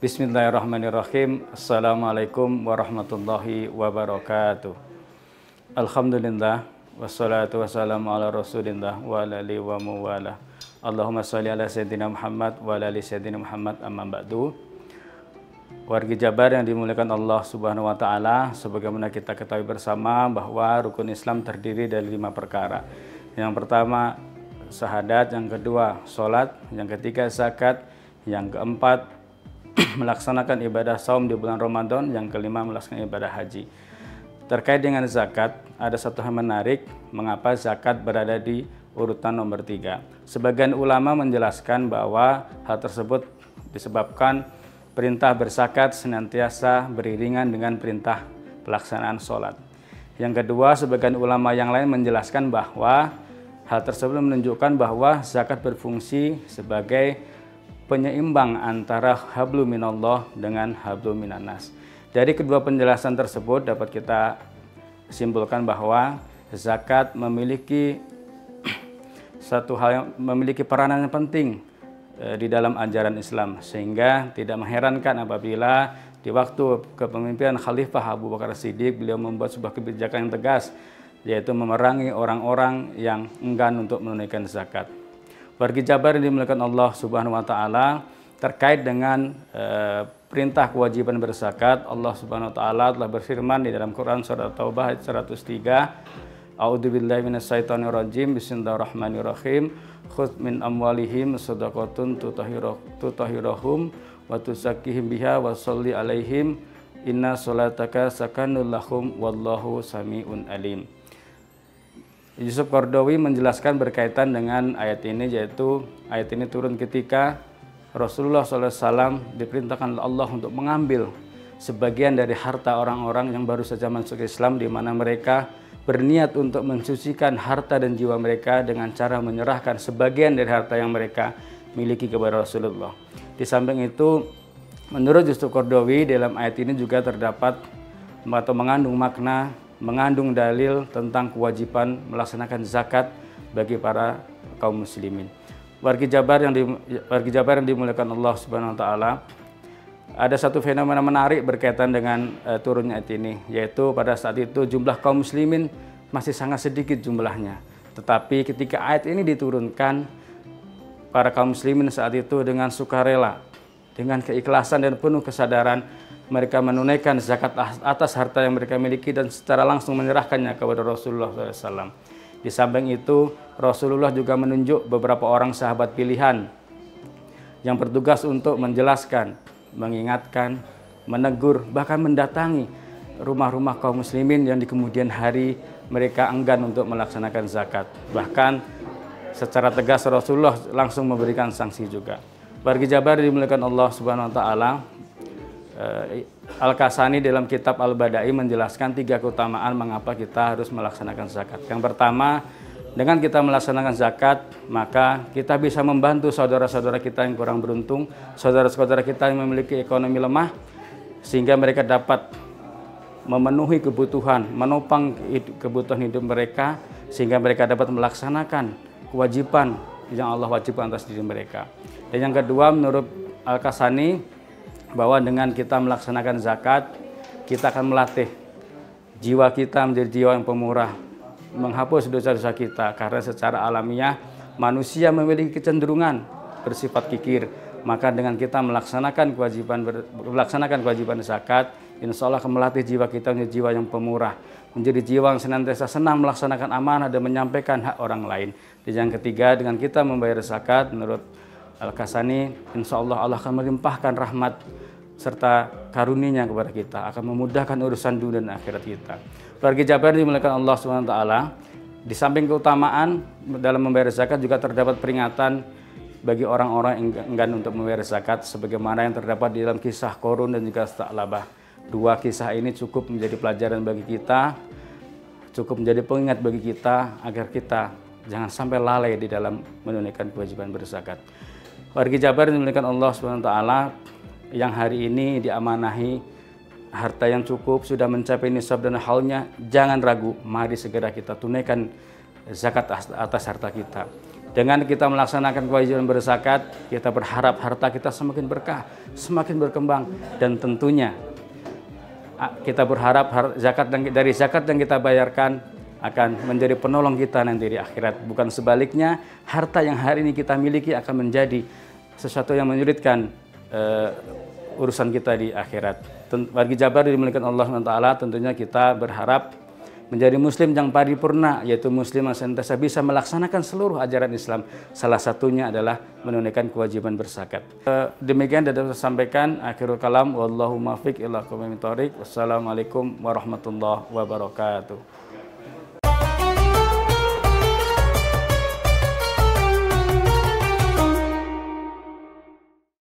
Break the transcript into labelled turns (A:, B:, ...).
A: Bismillahirrahmanirrahim. Assalamualaikum warahmatullahi wabarakatuh. Alhamdulillah wassalatu wassalamu ala Rasulillah wa ala alihi wa mawala. Allahumma sholli ala sayyidina Muhammad wa ala ali sayyidina Muhammad, amma ba'du. Wargi Jabar yang dimuliakan Allah Subhanahu wa taala, sebagaimana kita ketahui bersama bahwa rukun Islam terdiri dari 5 perkara. Yang pertama syahadat, yang kedua salat, yang ketiga zakat, yang keempat melaksanakan ibadah saum di bulan Ramadan, yang kelima melaksanakan ibadah haji. Terkait dengan zakat, ada satu hal menarik, mengapa zakat berada di urutan nomor 3. Sebagian ulama menjelaskan bahwa hal tersebut disebabkan perintah berzakat senantiasa beriringan dengan perintah pelaksanaan sholat. Yang kedua, sebagian ulama yang lain menjelaskan bahwa hal tersebut menunjukkan bahwa zakat berfungsi sebagai penyeimbang antara hablum minallah dengan hablum minannas. Dari kedua penjelasan tersebut dapat kita simpulkan bahwa zakat memiliki satu hal yang memiliki peranan yang penting di dalam ajaran Islam, sehingga tidak mengherankan apabila di waktu kepemimpinan Khalifah Abu Bakar Siddiq beliau membuat sebuah kebijakan yang tegas, yaitu memerangi orang-orang yang enggan untuk menunaikan zakat. Wargi Jabar yang dimuliakan Allah Subhanahu wa taala, terkait dengan perintah kewajiban berzakat, Allah Subhanahu wa taala telah berfirman di dalam Quran surat Taubah ayat 103, A'udzubillahi minasyaitonirrajim, bismillahirrahmanirrahim, khudz min amwalihim shadaqatun tutahhiruhum wa tuzakkihim biha wa sholli alaihim inna sholataka sakanul lahum wallahu sami'un alim. Yusuf Qaradawi menjelaskan berkaitan dengan ayat ini, yaitu ayat ini turun ketika Rasulullah SAW diperintahkan oleh Allah untuk mengambil sebagian dari harta orang-orang yang baru saja masuk Islam, di mana mereka berniat untuk mensucikan harta dan jiwa mereka dengan cara menyerahkan sebagian dari harta yang mereka miliki kepada Rasulullah. Di samping itu, menurut Yusuf Qaradawi, dalam ayat ini juga terdapat atau mengandung dalil tentang kewajiban melaksanakan zakat bagi para kaum muslimin. Wargi Jabar yang dimuliakan Allah Subhanahu wa taala, ada satu fenomena menarik berkaitan dengan turunnya ayat ini, yaitu pada saat itu jumlah kaum muslimin masih sangat sedikit jumlahnya. Tetapi ketika ayat ini diturunkan, para kaum muslimin saat itu dengan sukarela, dengan keikhlasan dan penuh kesadaran, mereka menunaikan zakat atas harta yang mereka miliki dan secara langsung menyerahkannya kepada Rasulullah SAW. Di samping itu, Rasulullah juga menunjuk beberapa orang sahabat pilihan yang bertugas untuk menjelaskan, mengingatkan, menegur, bahkan mendatangi rumah-rumah kaum muslimin yang di kemudian hari mereka enggan untuk melaksanakan zakat. Bahkan secara tegas Rasulullah langsung memberikan sanksi juga. Wargi Jabar dimuliakan Allah Subhanahu wa taala, Al-Kasani dalam kitab Al-Badai menjelaskan 3 keutamaan mengapa kita harus melaksanakan zakat. Yang pertama, dengan kita melaksanakan zakat, maka kita bisa membantu saudara-saudara kita yang kurang beruntung, saudara-saudara kita yang memiliki ekonomi lemah, sehingga mereka dapat memenuhi kebutuhan, menopang kebutuhan hidup mereka, sehingga mereka dapat melaksanakan kewajiban yang Allah wajibkan atas diri mereka. Dan yang kedua, menurut Al-Kasani, bahwa dengan kita melaksanakan zakat, kita akan melatih jiwa kita menjadi jiwa yang pemurah, menghapus dosa-dosa kita, karena secara alamiah manusia memiliki kecenderungan bersifat kikir. Maka dengan kita melaksanakan kewajiban zakat, insya Allah akan melatih jiwa kita menjadi jiwa yang pemurah, menjadi jiwa yang senantiasa senang melaksanakan amanah dan menyampaikan hak orang lain. Dan yang ketiga, dengan kita membayar zakat, menurut Al-Kasani, insya Allah Allah akan melimpahkan rahmat serta karunia kepada kita, akan memudahkan urusan dunia dan akhirat kita. Wargi Jabar dimuliakan Allah Subhanahu wa taala, di samping keutamaan dalam membayar zakat juga terdapat peringatan bagi orang-orang yang enggan untuk membayar zakat, sebagaimana yang terdapat di dalam kisah Qarun dan juga Sa'labah. 2 kisah ini cukup menjadi pelajaran bagi kita, cukup menjadi pengingat bagi kita agar kita jangan sampai lalai di dalam menunaikan kewajiban berzakat. Wargi Jabar dimuliakan Allah Subhanahu wa taala, yang hari ini diamanahi harta yang cukup, sudah mencapai nisab dan haulnya, jangan ragu, mari segera kita tunaikan zakat atas harta kita. Dengan kita melaksanakan kewajiban berzakat, kita berharap harta kita semakin berkah, semakin berkembang, dan tentunya kita berharap dari zakat yang kita bayarkan akan menjadi penolong kita nanti di akhirat. Bukan sebaliknya, harta yang hari ini kita miliki akan menjadi sesuatu yang menyulitkan urusan kita di akhirat. Bagi Jabar dimiliki Allah SWT, tentunya kita berharap menjadi muslim yang paripurna, yaitu muslim yang senantiasa bisa melaksanakan seluruh ajaran Islam. Salah satunya adalah menunaikan kewajiban berzakat. Demikian dapat saya sampaikan. Akhirul kalam, wallahu muwaffiq ila aqwamit thoriq. Wassalamualaikum warahmatullahi wabarakatuh.